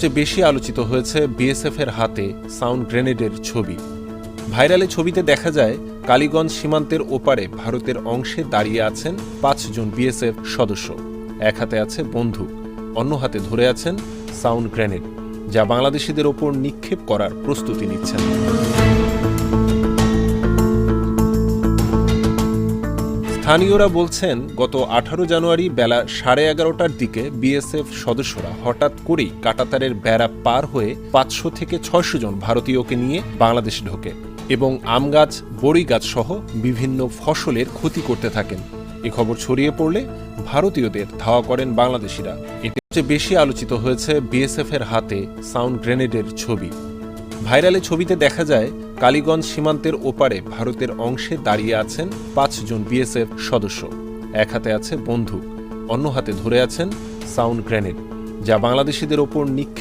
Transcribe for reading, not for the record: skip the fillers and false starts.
সবচেয়ে বেশি আলোচিত হয়েছে বিএসএফ এর হাতে সাউন্ড গ্রেনেডের ছবি। ভাইরালে ছবিতে দেখা যায় কালীগঞ্জ সীমান্তের ওপারে ভারতের অংশে দাঁড়িয়ে আছেন ৫ জন বিএসএফ সদস্য। এক হাতে আছে বন্দুক, অন্য হাতে ধরে আছেন সাউন্ড গ্রেনেড, যা বাংলাদেশিদের ওপর নিক্ষেপ করার প্রস্তুতি নিচ্ছেন। স্থানীয়রা বলছেন, গত 18 জানুয়ারি বেলা 11:30টার দিকে বিএসএফ সদস্যরা হঠাৎ করেই কাঁটাতারের বেড়া পার হয়ে 500 থেকে 600 জন ভারতীয়কে নিয়ে বাংলাদেশে ঢোকে এবং আম গাছ, বড়ি গাছ সহ বিভিন্ন ফসলের ক্ষতি করতে থাকেন। এ খবর ছড়িয়ে পড়লে ভারতীয়দের ধাওয়া করেন বাংলাদেশিরা। এতে সবচেয়ে বেশি আলোচিত হয়েছে বিএসএফ এর হাতে সাউন্ড গ্রেনেডের ছবি। ভাইরালে ছবিতে দেখা যায় কালীগঞ্জ সীমান্তের ওপারে ভারতের অংশে দাঁড়িয়ে আছেন ৫ জন বিএসএফ সদস্য। এক হাতে আছে বন্দুক, অন্য হাতে ধরে আছেন সাউন্ড গ্রেনেড, যা বাংলাদেশিদের ওপর নিক্ষেপ